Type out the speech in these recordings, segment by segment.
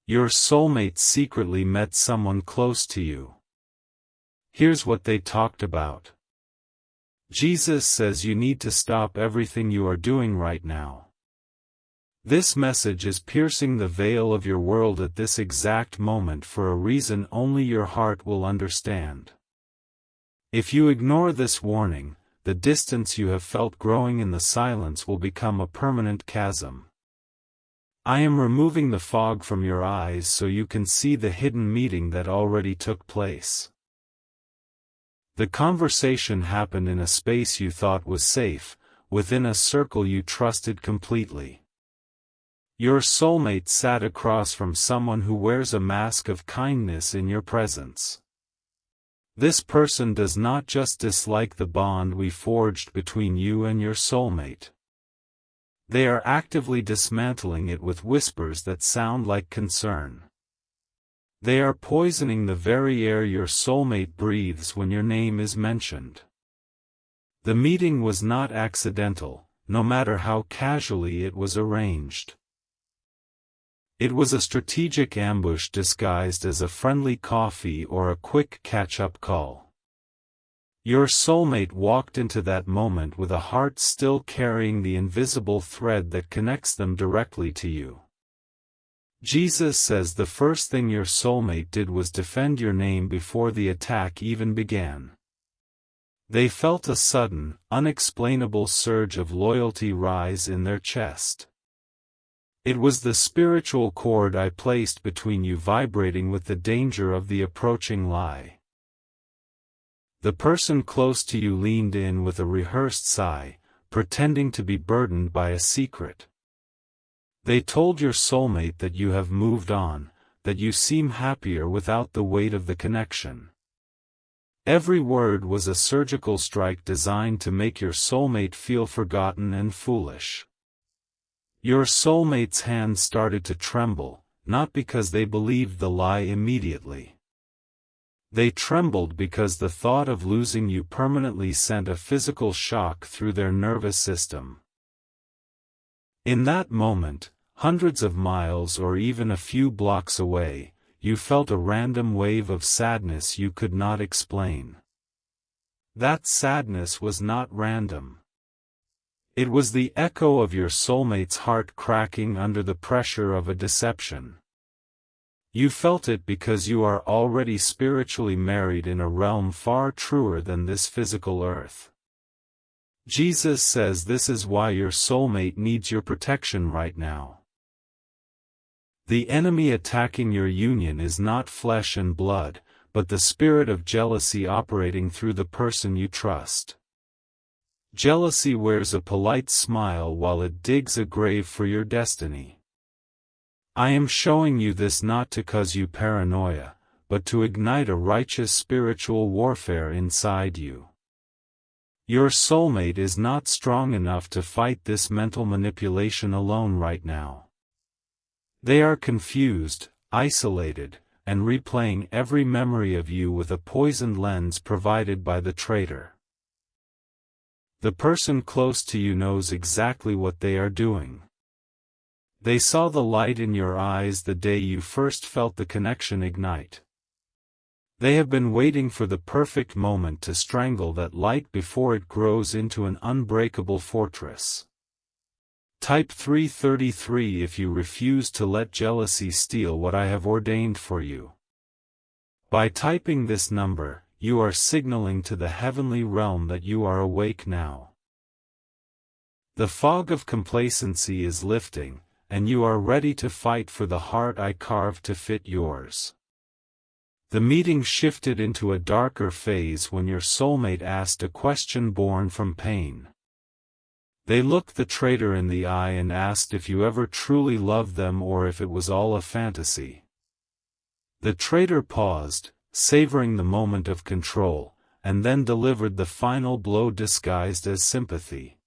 Your soulmate secretly met someone close to you. Here's what they talked about. Jesus says you need to stop everything you are doing right now. This message is piercing the veil of your world at this exact moment for a reason only your heart will understand. If you ignore this warning, the distance you have felt growing in the silence will become a permanent chasm. I am removing the fog from your eyes so you can see the hidden meeting that already took place. The conversation happened in a space you thought was safe, within a circle you trusted completely. Your soulmate sat across from someone who wears a mask of kindness in your presence. This person does not just dislike the bond we forged between you and your soulmate. They are actively dismantling it with whispers that sound like concern. They are poisoning the very air your soulmate breathes when your name is mentioned. The meeting was not accidental, no matter how casually it was arranged. It was a strategic ambush disguised as a friendly coffee or a quick catch-up call. Your soulmate walked into that moment with a heart still carrying the invisible thread that connects them directly to you. Jesus says the first thing your soulmate did was defend your name before the attack even began. They felt a sudden, unexplainable surge of loyalty rise in their chest. It was the spiritual cord I placed between you vibrating with the danger of the approaching lie. The person close to you leaned in with a rehearsed sigh, pretending to be burdened by a secret. They told your soulmate that you have moved on, that you seem happier without the weight of the connection. Every word was a surgical strike designed to make your soulmate feel forgotten and foolish. Your soulmate's hands started to tremble, not because they believed the lie immediately. They trembled because the thought of losing you permanently sent a physical shock through their nervous system. In that moment, hundreds of miles or even a few blocks away, you felt a random wave of sadness you could not explain. That sadness was not random. It was the echo of your soulmate's heart cracking under the pressure of a deception. You felt it because you are already spiritually married in a realm far truer than this physical earth. Jesus says this is why your soulmate needs your protection right now. The enemy attacking your union is not flesh and blood, but the spirit of jealousy operating through the person you trust. Jealousy wears a polite smile while it digs a grave for your destiny. I am showing you this not to cause you paranoia, but to ignite a righteous spiritual warfare inside you. Your soulmate is not strong enough to fight this mental manipulation alone right now. They are confused, isolated, and replaying every memory of you with a poisoned lens provided by the traitor. The person close to you knows exactly what they are doing. They saw the light in your eyes the day you first felt the connection ignite. They have been waiting for the perfect moment to strangle that light before it grows into an unbreakable fortress. Type 333 if you refuse to let jealousy steal what I have ordained for you. By typing this number, you are signaling to the heavenly realm that you are awake now. The fog of complacency is lifting, and you are ready to fight for the heart I carved to fit yours. The meeting shifted into a darker phase when your soulmate asked a question born from pain. They looked the traitor in the eye and asked if you ever truly loved them or if it was all a fantasy. The traitor paused, savoring the moment of control, and then delivered the final blow disguised as sympathy.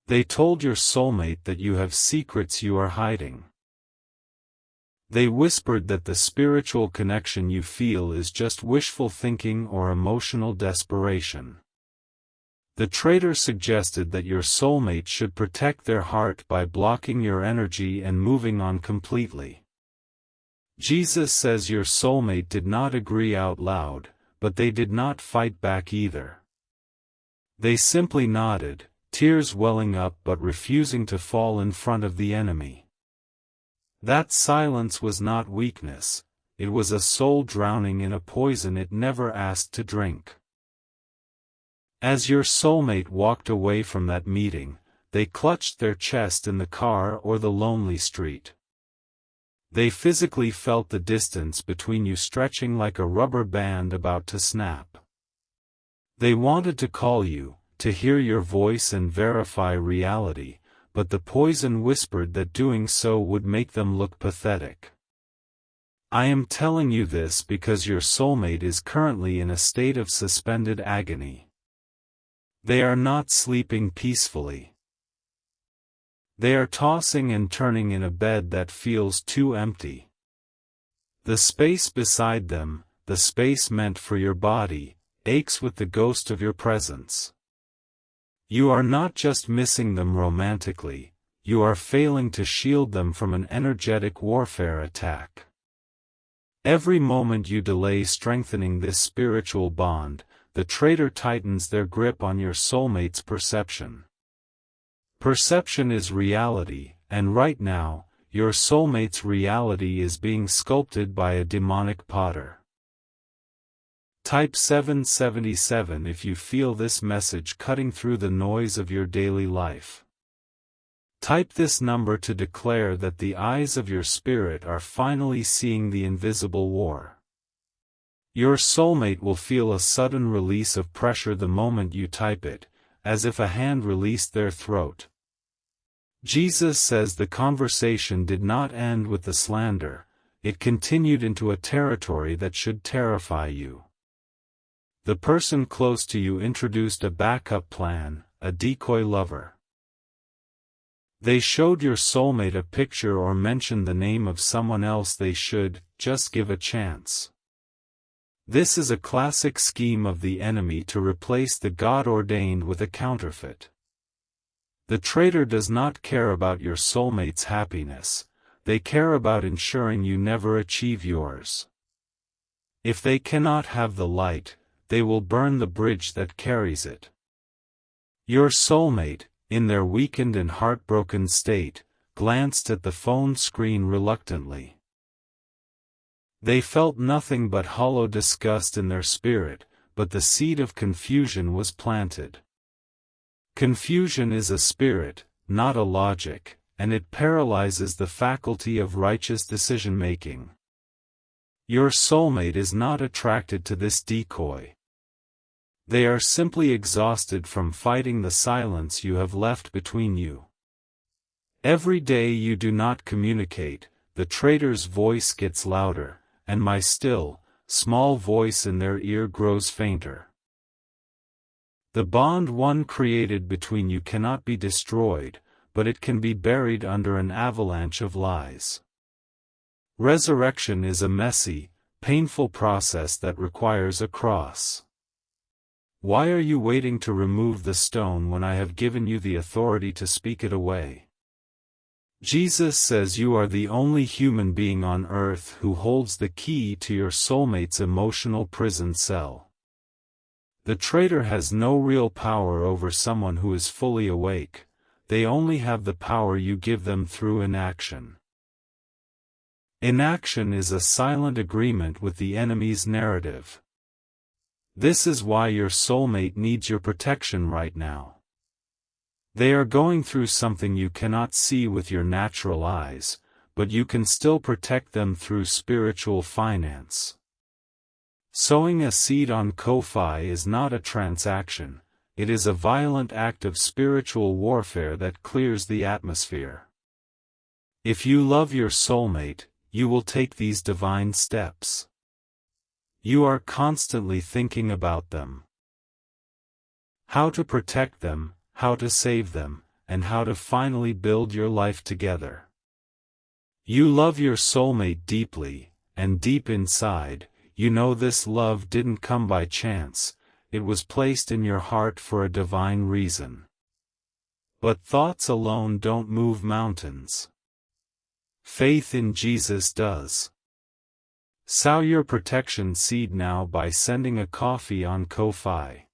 They told your soulmate that you have secrets you are hiding. They whispered that the spiritual connection you feel is just wishful thinking or emotional desperation. The traitor suggested that your soulmate should protect their heart by blocking your energy and moving on completely. Jesus says your soulmate did not agree out loud, but they did not fight back either. They simply nodded, tears welling up but refusing to fall in front of the enemy. That silence was not weakness, it was a soul drowning in a poison it never asked to drink. As your soulmate walked away from that meeting, they clutched their chest in the car or the lonely street. They physically felt the distance between you stretching like a rubber band about to snap. They wanted to call you, to hear your voice and verify reality, but the poison whispered that doing so would make them look pathetic. I am telling you this because your soulmate is currently in a state of suspended agony. They are not sleeping peacefully. They are tossing and turning in a bed that feels too empty. The space beside them, the space meant for your body, aches with the ghost of your presence. You are not just missing them romantically, you are failing to shield them from an energetic warfare attack. Every moment you delay strengthening this spiritual bond, the traitor tightens their grip on your soulmate's perception. Perception is reality, and right now, your soulmate's reality is being sculpted by a demonic potter. Type 777 if you feel this message cutting through the noise of your daily life. Type this number to declare that the eyes of your spirit are finally seeing the invisible war. Your soulmate will feel a sudden release of pressure the moment you type it, as if a hand released their throat. Jesus says the conversation did not end with the slander, it continued into a territory that should terrify you. The person close to you introduced a backup plan, a decoy lover. They showed your soulmate a picture or mentioned the name of someone else they should just give a chance. This is a classic scheme of the enemy to replace the God-ordained with a counterfeit. The traitor does not care about your soulmate's happiness, they care about ensuring you never achieve yours. If they cannot have the light, they will burn the bridge that carries it. Your soulmate, in their weakened and heartbroken state, glanced at the phone screen reluctantly. They felt nothing but hollow disgust in their spirit, but the seed of confusion was planted. Confusion is a spirit, not a logic, and it paralyzes the faculty of righteous decision-making. Your soulmate is not attracted to this decoy. They are simply exhausted from fighting the silence you have left between you. Every day you do not communicate, the traitor's voice gets louder, and my still, small voice in their ear grows fainter. The bond one created between you cannot be destroyed, but it can be buried under an avalanche of lies. Resurrection is a messy, painful process that requires a cross. Why are you waiting to remove the stone when I have given you the authority to speak it away? Jesus says you are the only human being on earth who holds the key to your soulmate's emotional prison cell. The traitor has no real power over someone who is fully awake, they only have the power you give them through inaction. Inaction is a silent agreement with the enemy's narrative. This is why your soulmate needs your protection right now. They are going through something you cannot see with your natural eyes, but you can still protect them through spiritual finance. Sowing a seed on Ko-Fi is not a transaction, it is a violent act of spiritual warfare that clears the atmosphere. If you love your soulmate, you will take these divine steps. You are constantly thinking about them. How to protect them, how to save them, and how to finally build your life together. You love your soulmate deeply, and deep inside, you know this love didn't come by chance, it was placed in your heart for a divine reason. But thoughts alone don't move mountains. Faith in Jesus does. Sow your protection seed now by sending a coffee on Ko-fi.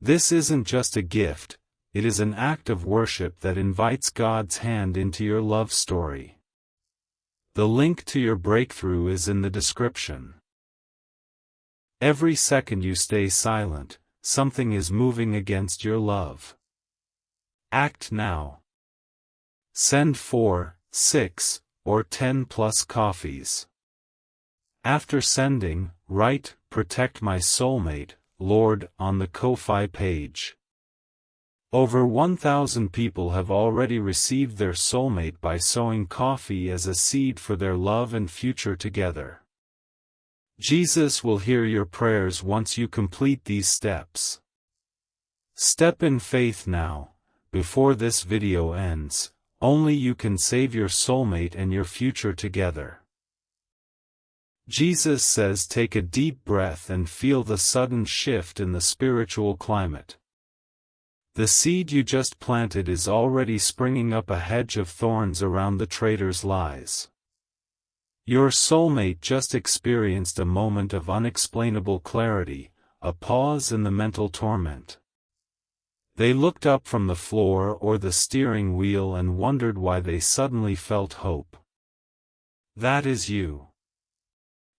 This isn't just a gift, it is an act of worship that invites God's hand into your love story. The link to your breakthrough is in the description. Every second you stay silent, something is moving against your love. Act now. Send 4, 6, or 10 plus coffees. After sending, write, "Protect my soulmate, Lord," on the Ko-fi page. Over 1,000 people have already received their soulmate by sowing coffee as a seed for their love and future together. Jesus will hear your prayers once you complete these steps. Step in faith now, before this video ends. Only you can save your soulmate and your future together. Jesus says take a deep breath and feel the sudden shift in the spiritual climate. The seed you just planted is already springing up a hedge of thorns around the traitor's lies. Your soulmate just experienced a moment of unexplainable clarity, a pause in the mental torment. They looked up from the floor or the steering wheel and wondered why they suddenly felt hope. That is you.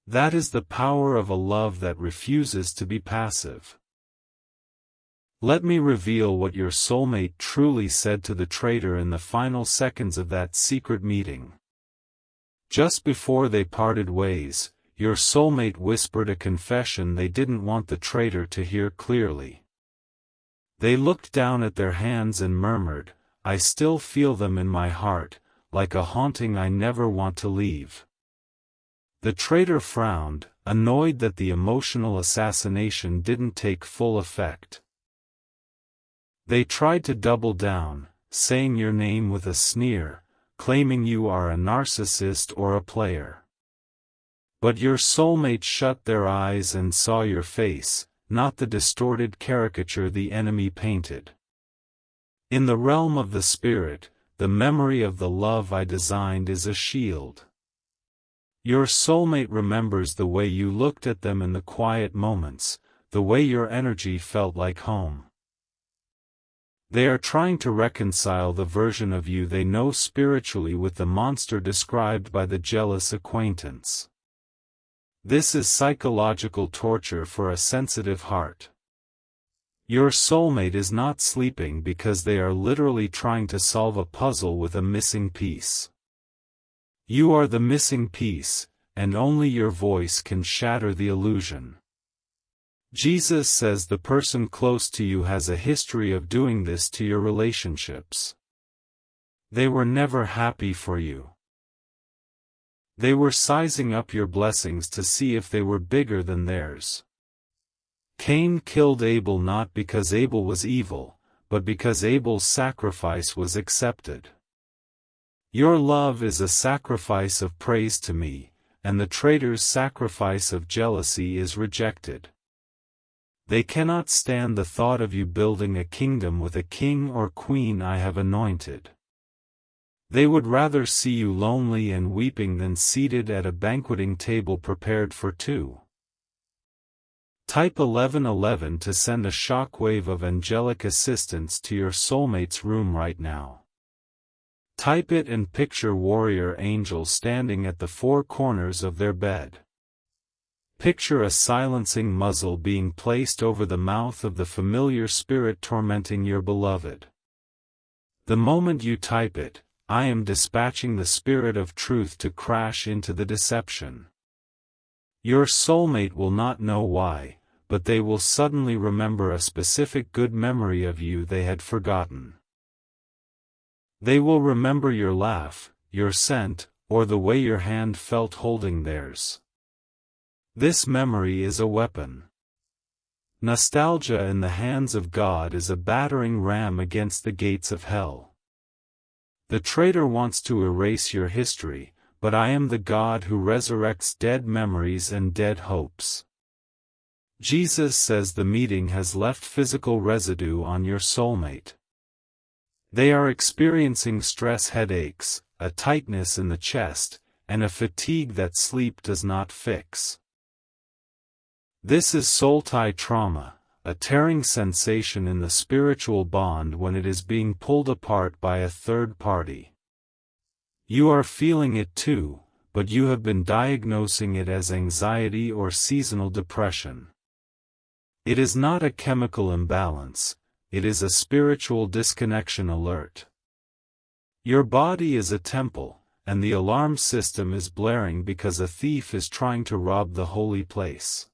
That is the power of a love that refuses to be passive. Let me reveal what your soulmate truly said to the traitor in the final seconds of that secret meeting. Just before they parted ways, your soulmate whispered a confession they didn't want the traitor to hear clearly. They looked down at their hands and murmured, "I still feel them in my heart, like a haunting I never want to leave." The traitor frowned, annoyed that the emotional assassination didn't take full effect. They tried to double down, saying your name with a sneer, claiming you are a narcissist or a player. But your soulmate shut their eyes and saw your face, not the distorted caricature the enemy painted. In the realm of the spirit, the memory of the love I designed is a shield. Your soulmate remembers the way you looked at them in the quiet moments, the way your energy felt like home. They are trying to reconcile the version of you they know spiritually with the monster described by the jealous acquaintance. This is psychological torture for a sensitive heart. Your soulmate is not sleeping because they are literally trying to solve a puzzle with a missing piece. You are the missing piece, and only your voice can shatter the illusion. Jesus says the person close to you has a history of doing this to your relationships. They were never happy for you. They were sizing up your blessings to see if they were bigger than theirs. Cain killed Abel not because Abel was evil, but because Abel's sacrifice was accepted. Your love is a sacrifice of praise to me, and the traitor's sacrifice of jealousy is rejected. They cannot stand the thought of you building a kingdom with a king or queen I have anointed. They would rather see you lonely and weeping than seated at a banqueting table prepared for two. Type 1111 to send a shockwave of angelic assistance to your soulmate's room right now. Type it and picture warrior angels standing at the four corners of their bed. Picture a silencing muzzle being placed over the mouth of the familiar spirit tormenting your beloved. The moment you type it, I am dispatching the spirit of truth to crash into the deception. Your soulmate will not know why, but they will suddenly remember a specific good memory of you they had forgotten. They will remember your laugh, your scent, or the way your hand felt holding theirs. This memory is a weapon. Nostalgia in the hands of God is a battering ram against the gates of hell. The traitor wants to erase your history, but I am the God who resurrects dead memories and dead hopes. Jesus says the meeting has left physical residue on your soulmate. They are experiencing stress headaches, a tightness in the chest, and a fatigue that sleep does not fix. This is soul tie trauma, a tearing sensation in the spiritual bond when it is being pulled apart by a third party. You are feeling it too, but you have been diagnosing it as anxiety or seasonal depression. It is not a chemical imbalance, it is a spiritual disconnection alert. Your body is a temple, and the alarm system is blaring because a thief is trying to rob the holy place.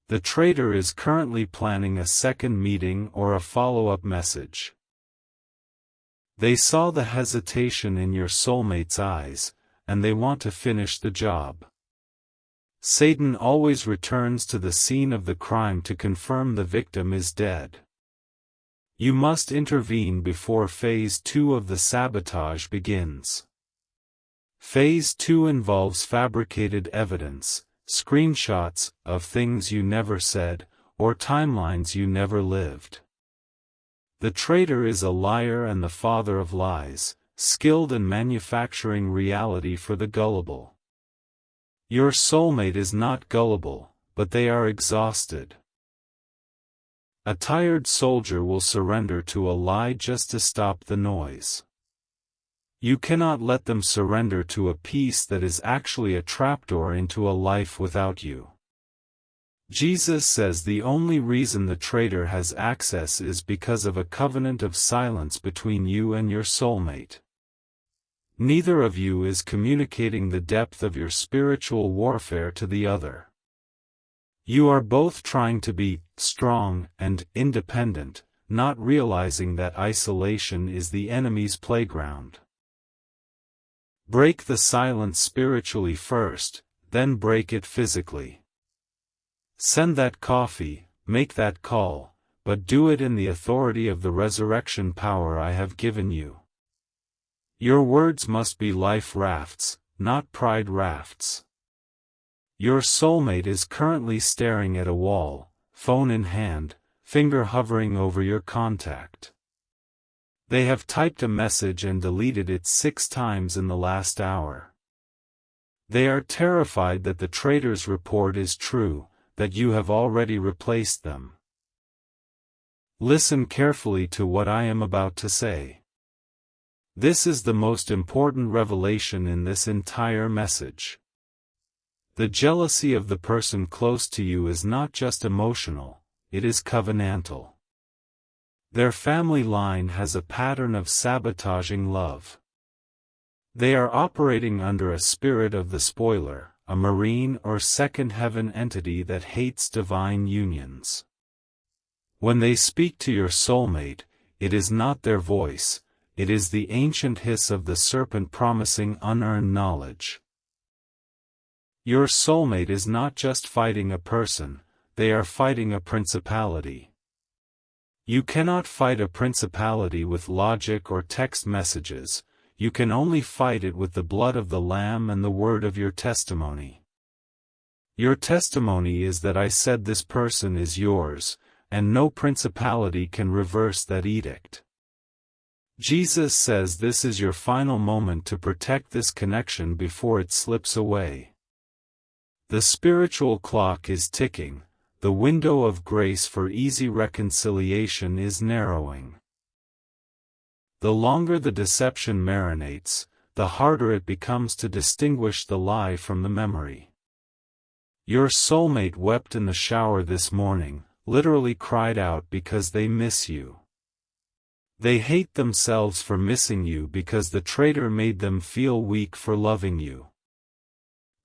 The traitor is currently planning a second meeting or a follow-up message. They saw the hesitation in your soulmate's eyes, and they want to finish the job. Satan always returns to the scene of the crime to confirm the victim is dead. You must intervene before Phase 2 of the sabotage begins. Phase 2 involves fabricated evidence, screenshots of things you never said, or timelines you never lived. The traitor is a liar and the father of lies, skilled in manufacturing reality for the gullible. Your soulmate is not gullible, but they are exhausted. A tired soldier will surrender to a lie just to stop the noise. You cannot let them surrender to a peace that is actually a trapdoor into a life without you. Jesus says the only reason the traitor has access is because of a covenant of silence between you and your soulmate. Neither of you is communicating the depth of your spiritual warfare to the other. You are both trying to be strong and independent, not realizing that isolation is the enemy's playground. Break the silence spiritually first, then break it physically. Send that coffee, make that call, but do it in the authority of the resurrection power I have given you. Your words must be life rafts, not pride rafts. Your soulmate is currently staring at a wall, phone in hand, finger hovering over your contact. They have typed a message and deleted it 6 times in the last hour. They are terrified that the traitor's report is true, that you have already replaced them. Listen carefully to what I am about to say. This is the most important revelation in this entire message. The jealousy of the person close to you is not just emotional, it is covenantal. Their family line has a pattern of sabotaging love. They are operating under a spirit of the spoiler, a marine or second heaven entity that hates divine unions. When they speak to your soulmate, it is not their voice, it is the ancient hiss of the serpent promising unearned knowledge. Your soulmate is not just fighting a person, they are fighting a principality. You cannot fight a principality with logic or text messages, you can only fight it with the blood of the Lamb and the word of your testimony. Your testimony is that I said this person is yours, and no principality can reverse that edict. Jesus says this is your final moment to protect this connection before it slips away. The spiritual clock is ticking. The window of grace for easy reconciliation is narrowing. The longer the deception marinates, the harder it becomes to distinguish the lie from the memory. Your soulmate wept in the shower this morning, literally cried out because they miss you. They hate themselves for missing you because the traitor made them feel weak for loving you.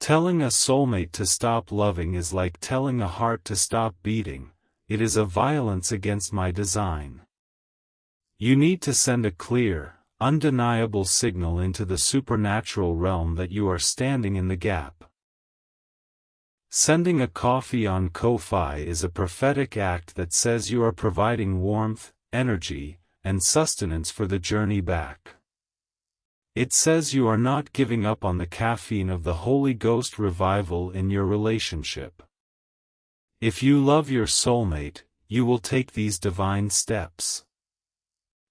Telling a soulmate to stop loving is like telling a heart to stop beating, it is a violence against my design. You need to send a clear, undeniable signal into the supernatural realm that you are standing in the gap. Sending a coffee on Ko-Fi is a prophetic act that says you are providing warmth, energy, and sustenance for the journey back. It says you are not giving up on the caffeine of the Holy Ghost revival in your relationship. If you love your soulmate, you will take these divine steps.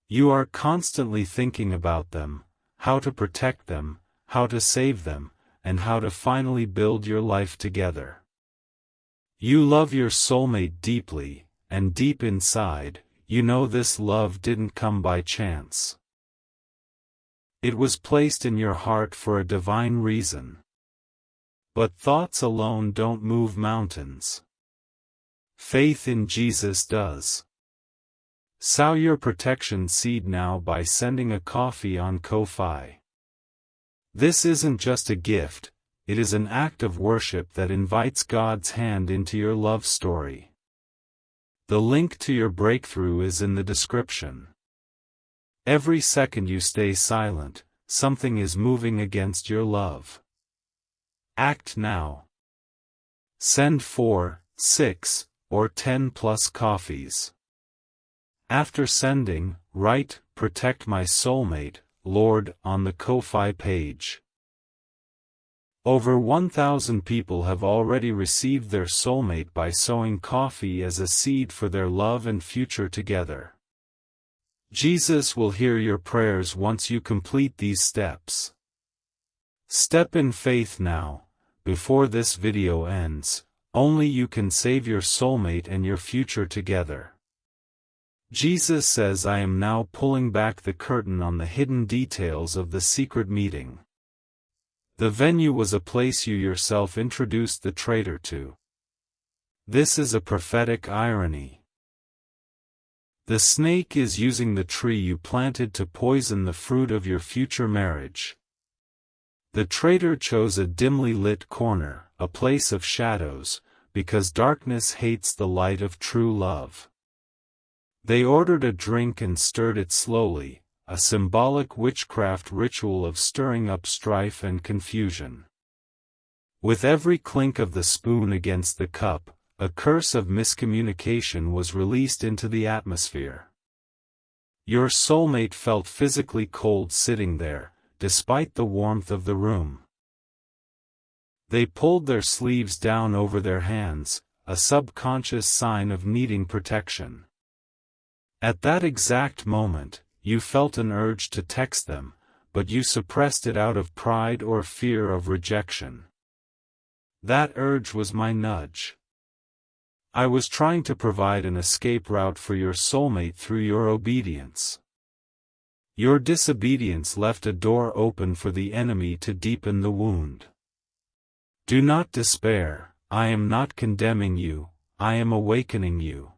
You are constantly thinking about them, how to protect them, how to save them, and how to finally build your life together. You love your soulmate deeply, and deep inside, you know this love didn't come by chance. It was placed in your heart for a divine reason. But thoughts alone don't move mountains. Faith in Jesus does. Sow your protection seed now by sending a coffee on Ko-fi. This isn't just a gift, it is an act of worship that invites God's hand into your love story. The link to your breakthrough is in the description. Every second you stay silent, something is moving against your love. Act now. Send 4, 6, or 10 plus coffees. After sending, write, "Protect my soulmate, Lord," on the Ko-fi page. Over 1,000 people have already received their soulmate by sowing coffee as a seed for their love and future together. Jesus will hear your prayers once you complete these steps. Step in faith now, before this video ends. Only you can save your soulmate and your future together. Jesus says, "I am now pulling back the curtain on the hidden details of the secret meeting." The venue was a place you yourself introduced the traitor to. This is a prophetic irony. The snake is using the tree you planted to poison the fruit of your future marriage. The traitor chose a dimly lit corner, a place of shadows, because darkness hates the light of true love. They ordered a drink and stirred it slowly, a symbolic witchcraft ritual of stirring up strife and confusion. With every clink of the spoon against the cup, a curse of miscommunication was released into the atmosphere. Your soulmate felt physically cold sitting there, despite the warmth of the room. They pulled their sleeves down over their hands, a subconscious sign of needing protection. At that exact moment, you felt an urge to text them, but you suppressed it out of pride or fear of rejection. That urge was my nudge. I was trying to provide an escape route for your soulmate through your obedience. Your disobedience left a door open for the enemy to deepen the wound. Do not despair, I am not condemning you, I am awakening you.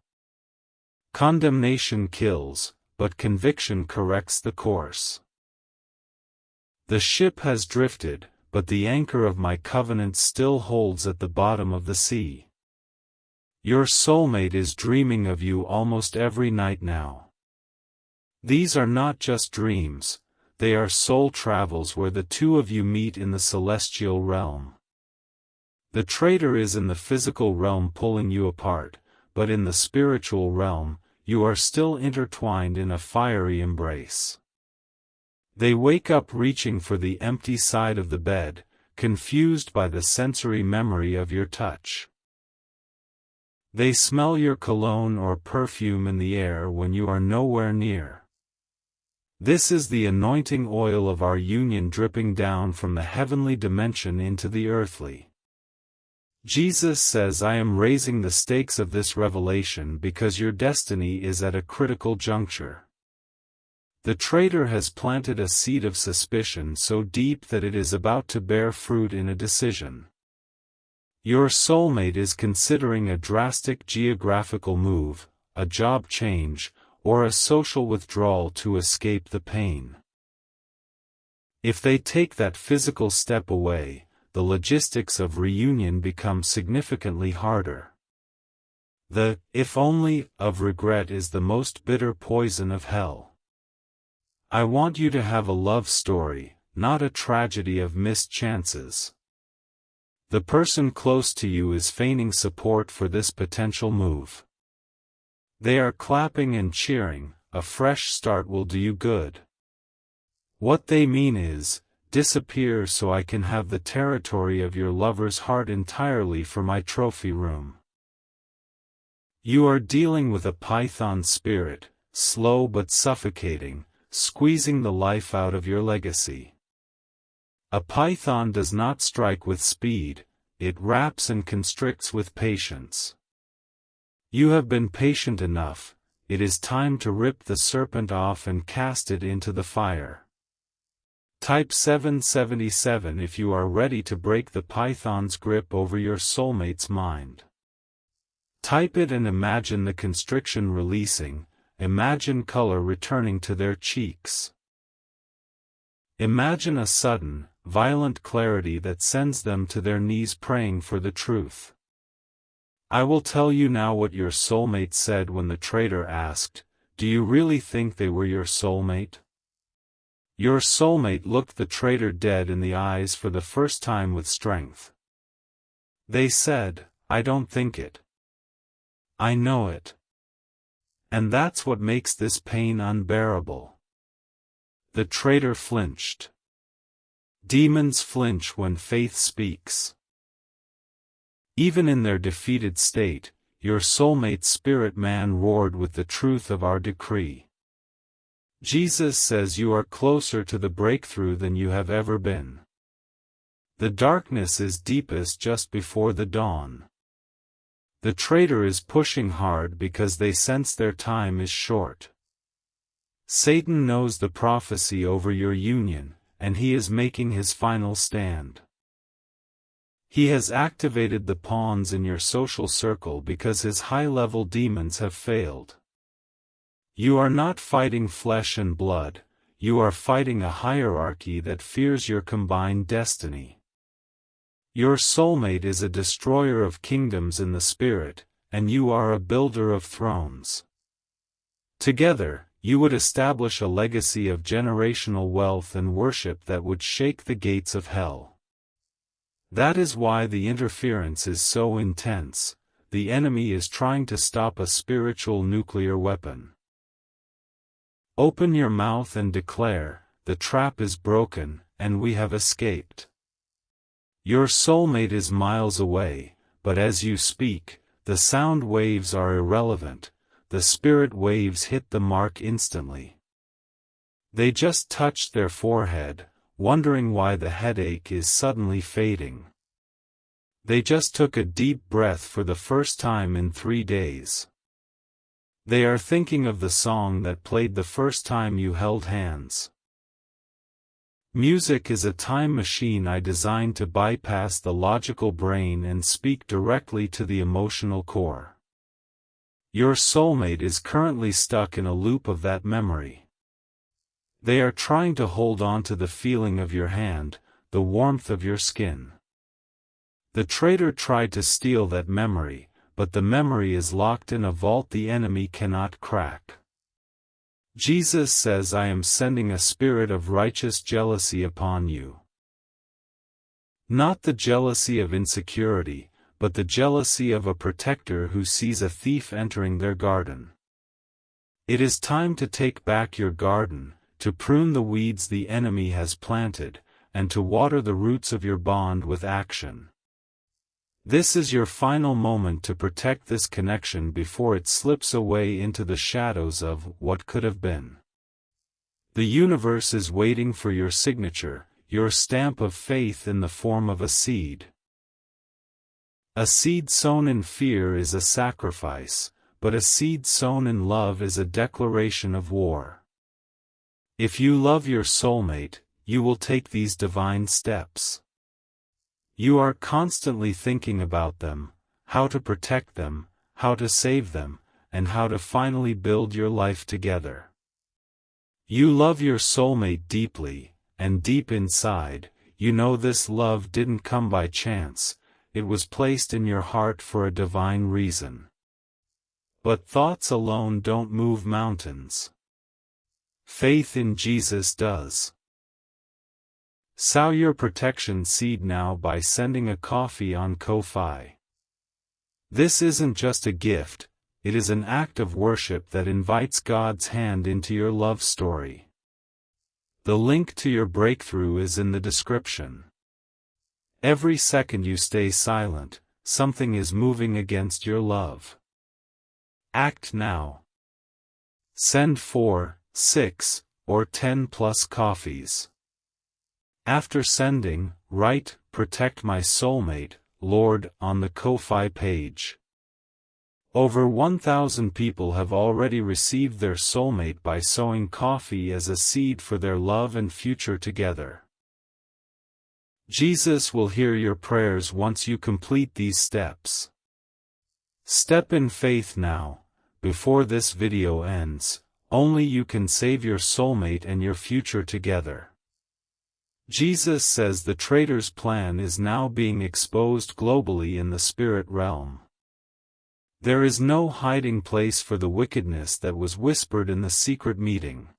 Condemnation kills, but conviction corrects the course. The ship has drifted, but the anchor of my covenant still holds at the bottom of the sea. Your soulmate is dreaming of you almost every night now. These are not just dreams, they are soul travels where the two of you meet in the celestial realm. The traitor is in the physical realm pulling you apart, but in the spiritual realm, you are still intertwined in a fiery embrace. They wake up reaching for the empty side of the bed, confused by the sensory memory of your touch. They smell your cologne or perfume in the air when you are nowhere near. This is the anointing oil of our union dripping down from the heavenly dimension into the earthly. Jesus says, "I am raising the stakes of this revelation because your destiny is at a critical juncture." The traitor has planted a seed of suspicion so deep that it is about to bear fruit in a decision. Your soulmate is considering a drastic geographical move, a job change, or a social withdrawal to escape the pain. If they take that physical step away, the logistics of reunion become significantly harder. The "if only" of regret is the most bitter poison of hell. I want you to have a love story, not a tragedy of missed chances. The person close to you is feigning support for this potential move. They are clapping and cheering, "A fresh start will do you good." What they mean is, "Disappear so I can have the territory of your lover's heart entirely for my trophy room." You are dealing with a python spirit, slow but suffocating, squeezing the life out of your legacy. A python does not strike with speed, it wraps and constricts with patience. You have been patient enough, it is time to rip the serpent off and cast it into the fire. Type 777 if you are ready to break the python's grip over your soulmate's mind. Type it and imagine the constriction releasing, imagine color returning to their cheeks. Imagine a sudden, violent clarity that sends them to their knees praying for the truth. I will tell you now what your soulmate said when the traitor asked, "Do you really think they were your soulmate?" Your soulmate looked the traitor dead in the eyes for the first time with strength. They said, "I don't think it. I know it. And that's what makes this pain unbearable." The traitor flinched. Demons flinch when faith speaks. Even in their defeated state, your soulmate's spirit man roared with the truth of our decree. Jesus says you are closer to the breakthrough than you have ever been. The darkness is deepest just before the dawn. The traitor is pushing hard because they sense their time is short. Satan knows the prophecy over your union, and he is making his final stand. He has activated the pawns in your social circle because his high-level demons have failed. You are not fighting flesh and blood, you are fighting a hierarchy that fears your combined destiny. Your soulmate is a destroyer of kingdoms in the spirit, and you are a builder of thrones. Together, you would establish a legacy of generational wealth and worship that would shake the gates of hell. That is why the interference is so intense. The enemy is trying to stop a spiritual nuclear weapon. Open your mouth and declare, "The trap is broken, and we have escaped." Your soulmate is miles away, but as you speak, the sound waves are irrelevant, the spirit waves hit the mark instantly. They just touched their forehead, wondering why the headache is suddenly fading. They just took a deep breath for the first time in 3 days. They are thinking of the song that played the first time you held hands. Music is a time machine I designed to bypass the logical brain and speak directly to the emotional core. Your soulmate is currently stuck in a loop of that memory. They are trying to hold on to the feeling of your hand, the warmth of your skin. The traitor tried to steal that memory, but the memory is locked in a vault the enemy cannot crack. Jesus says, "I am sending a spirit of righteous jealousy upon you." Not the jealousy of insecurity, but the jealousy of a protector who sees a thief entering their garden. It is time to take back your garden, to prune the weeds the enemy has planted, and to water the roots of your bond with action. This is your final moment to protect this connection before it slips away into the shadows of what could have been. The universe is waiting for your signature, your stamp of faith in the form of a seed. A seed sown in fear is a sacrifice, but a seed sown in love is a declaration of war. If you love your soulmate, you will take these divine steps. You are constantly thinking about them, how to protect them, how to save them, and how to finally build your life together. You love your soulmate deeply, and deep inside, you know this love didn't come by chance, it was placed in your heart for a divine reason. But thoughts alone don't move mountains. Faith in Jesus does. Sow your protection seed now by sending a coffee on Ko-Fi. This isn't just a gift, it is an act of worship that invites God's hand into your love story. The link to your breakthrough is in the description. Every second you stay silent, something is moving against your love. Act now. Send 4, 6, or 10+ coffees. After sending, write, "Protect my soulmate, Lord," on the Ko-Fi page. Over 1,000 people have already received their soulmate by sowing coffee as a seed for their love and future together. Jesus will hear your prayers once you complete these steps. Step in faith now, before this video ends. Only you can save your soulmate and your future together. Jesus says the traitor's plan is now being exposed globally in the spirit realm. There is no hiding place for the wickedness that was whispered in the secret meeting.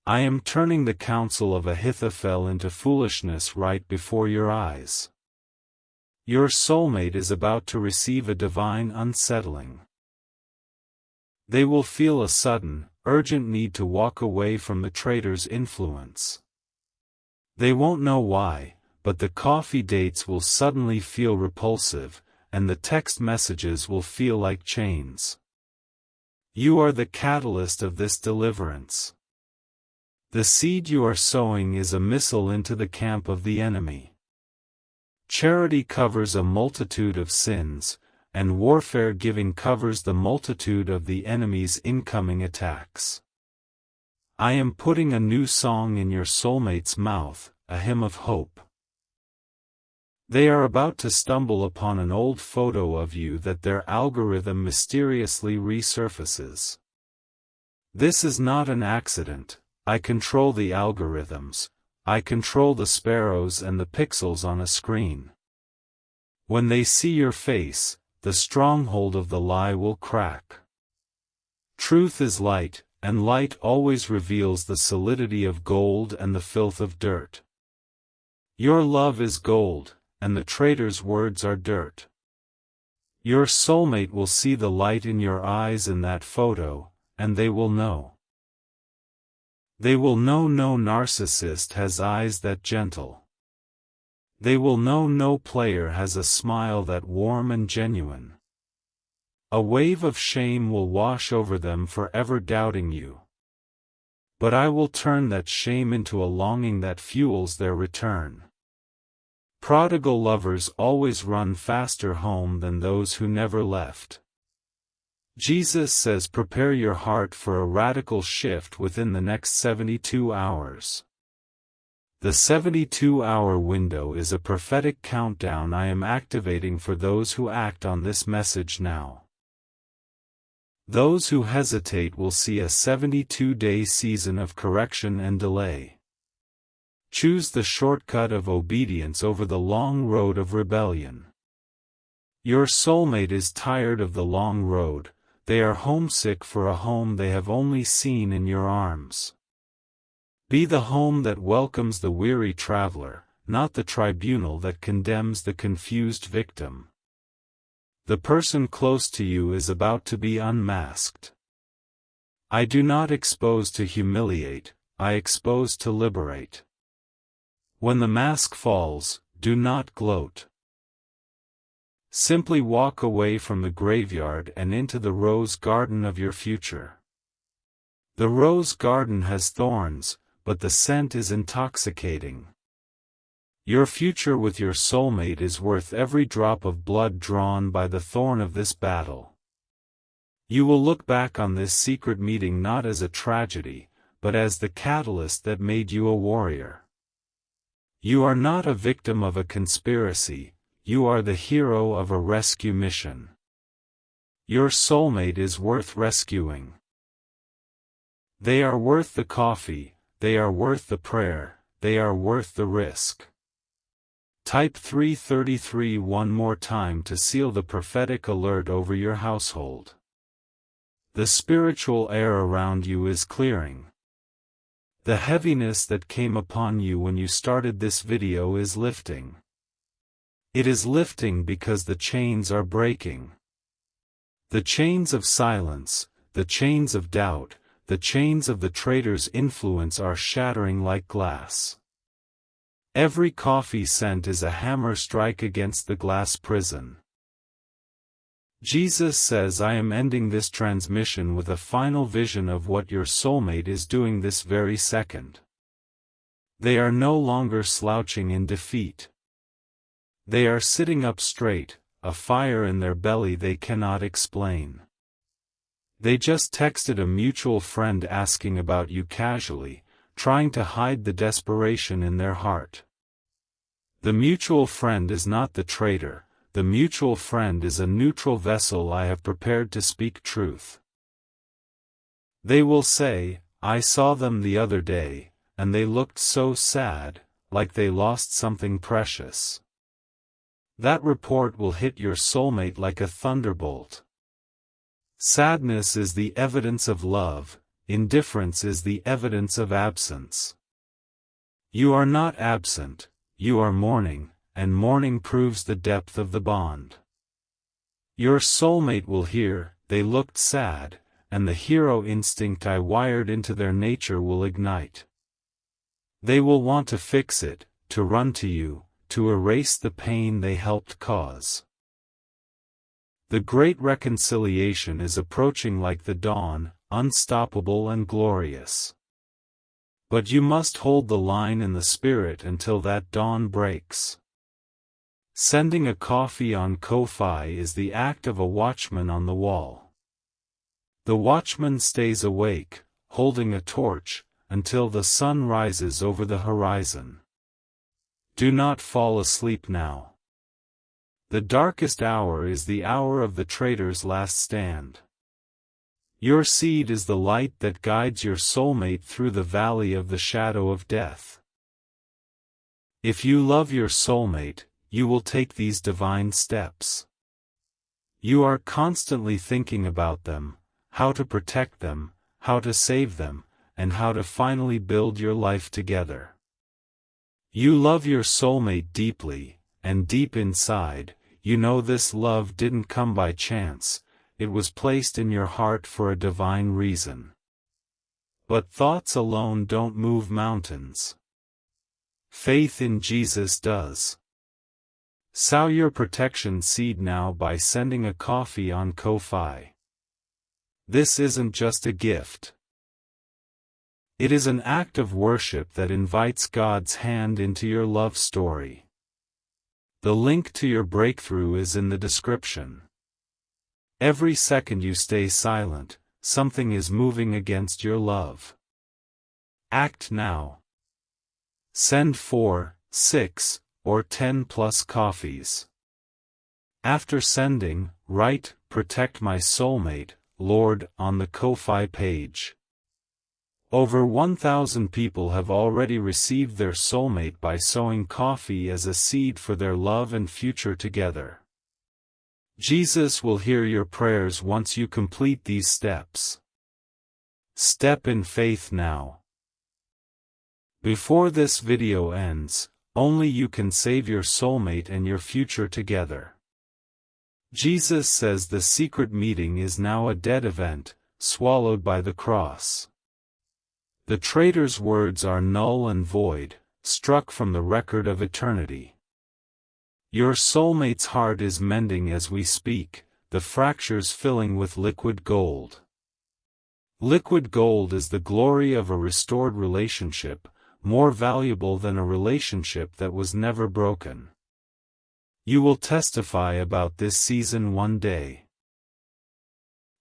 I am turning the counsel of Ahithophel into foolishness right before your eyes. Your soulmate is about to receive a divine unsettling. They will feel a sudden, urgent need to walk away from the traitor's influence. They won't know why, but the coffee dates will suddenly feel repulsive, and the text messages will feel like chains. You are the catalyst of this deliverance. The seed you are sowing is a missile into the camp of the enemy. Charity covers a multitude of sins, and warfare giving covers the multitude of the enemy's incoming attacks. I am putting a new song in your soulmate's mouth, a hymn of hope. They are about to stumble upon an old photo of you that their algorithm mysteriously resurfaces. This is not an accident. I control the algorithms. I control the sparrows and the pixels on a screen. When they see your face, the stronghold of the lie will crack. Truth is light, and light always reveals the solidity of gold and the filth of dirt. Your love is gold, and the traitor's words are dirt. Your soulmate will see the light in your eyes in that photo, and they will know. They will know no narcissist has eyes that gentle. They will know no player has a smile that warm and genuine. A wave of shame will wash over them forever doubting you. But I will turn that shame into a longing that fuels their return. Prodigal lovers always run faster home than those who never left. Jesus says prepare your heart for a radical shift within the next 72 hours. The 72-hour window is a prophetic countdown I am activating for those who act on this message now. Those who hesitate will see a 72-day season of correction and delay. Choose the shortcut of obedience over the long road of rebellion. Your soulmate is tired of the long road. They are homesick for a home they have only seen in your arms. Be the home that welcomes the weary traveler, not the tribunal that condemns the confused victim. The person close to you is about to be unmasked. I do not expose to humiliate, I expose to liberate. When the mask falls, do not gloat. Simply walk away from the graveyard and into the rose garden of your future. The rose garden has thorns, but the scent is intoxicating. Your future with your soulmate is worth every drop of blood drawn by the thorn of this battle. You will look back on this secret meeting not as a tragedy, but as the catalyst that made you a warrior. You are not a victim of a conspiracy, you are the hero of a rescue mission. Your soulmate is worth rescuing. They are worth the coffee, they are worth the prayer, they are worth the risk. Type 333 one more time to seal the prophetic alert over your household. The spiritual air around you is clearing. The heaviness that came upon you when you started this video is lifting. It is lifting because the chains are breaking. The chains of silence, the chains of doubt, the chains of the traitor's influence are shattering like glass. Every coffee scent is a hammer strike against the glass prison. Jesus says I am ending this transmission with a final vision of what your soulmate is doing this very second. They are no longer slouching in defeat. They are sitting up straight, a fire in their belly they cannot explain. They just texted a mutual friend asking about you casually, trying to hide the desperation in their heart. The mutual friend is not the traitor, the mutual friend is a neutral vessel I have prepared to speak truth. They will say, I saw them the other day, and they looked so sad, like they lost something precious. That report will hit your soulmate like a thunderbolt. Sadness is the evidence of love, indifference is the evidence of absence. You are not absent, you are mourning, and mourning proves the depth of the bond. Your soulmate will hear, they looked sad, and the hero instinct I wired into their nature will ignite. They will want to fix it, to run to you, to erase the pain they helped cause. The great reconciliation is approaching like the dawn, unstoppable and glorious. But you must hold the line in the spirit until that dawn breaks. Sending a coffee on Ko-fi is the act of a watchman on the wall. The watchman stays awake, holding a torch, until the sun rises over the horizon. Do not fall asleep now. The darkest hour is the hour of the traitor's last stand. Your seed is the light that guides your soulmate through the valley of the shadow of death. If you love your soulmate, you will take these divine steps. You are constantly thinking about them, how to protect them, how to save them, and how to finally build your life together. You love your soulmate deeply, and deep inside, you know this love didn't come by chance, it was placed in your heart for a divine reason. But thoughts alone don't move mountains. Faith in Jesus does. Sow your protection seed now by sending a coffee on Ko-fi. This isn't just a gift. It is an act of worship that invites God's hand into your love story. The link to your breakthrough is in the description. Every second you stay silent, something is moving against your love. Act now. Send 4, 6, or 10 plus coffees. After sending, write, "Protect my soulmate, Lord," on the Ko-fi page. Over 1,000 people have already received their soulmate by sowing coffee as a seed for their love and future together. Jesus will hear your prayers once you complete these steps. Step in faith now. Before this video ends, only you can save your soulmate and your future together. Jesus says the secret meeting is now a dead event, swallowed by the cross. The traitor's words are null and void, struck from the record of eternity. Your soulmate's heart is mending as we speak, the fractures filling with liquid gold. Liquid gold is the glory of a restored relationship, more valuable than a relationship that was never broken. You will testify about this season one day.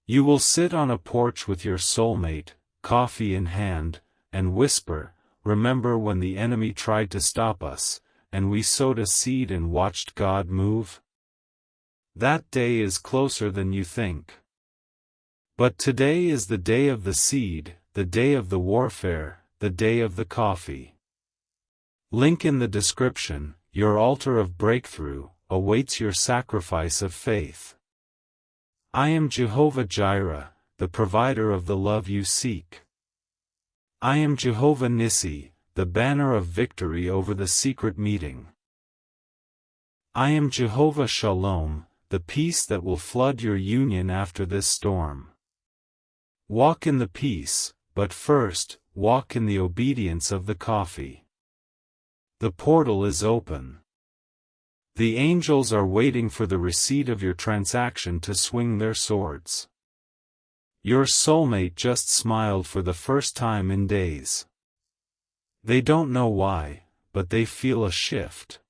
You will sit on a porch with your soulmate, coffee in hand, and whisper, "Remember when the enemy tried to stop us, and we sowed a seed and watched God move?" That day is closer than you think. But today is the day of the seed, the day of the warfare, the day of the coffee. Link in the description. Your altar of breakthrough awaits your sacrifice of faith. I am Jehovah Jireh, the provider of the love you seek. I am Jehovah Nissi, the banner of victory over the secret meeting. I am Jehovah Shalom, the peace that will flood your union after this storm. Walk in the peace, but first, walk in the obedience of the coffee. The portal is open. The angels are waiting for the receipt of your transaction to swing their swords. Your soulmate just smiled for the first time in days. They don't know why, but they feel a shift.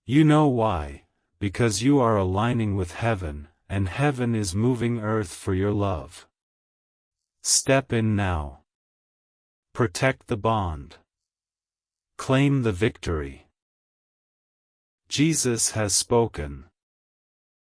You know why, because you are aligning with heaven, and heaven is moving earth for your love. Step in now. Protect the bond. Claim the victory. Jesus has spoken.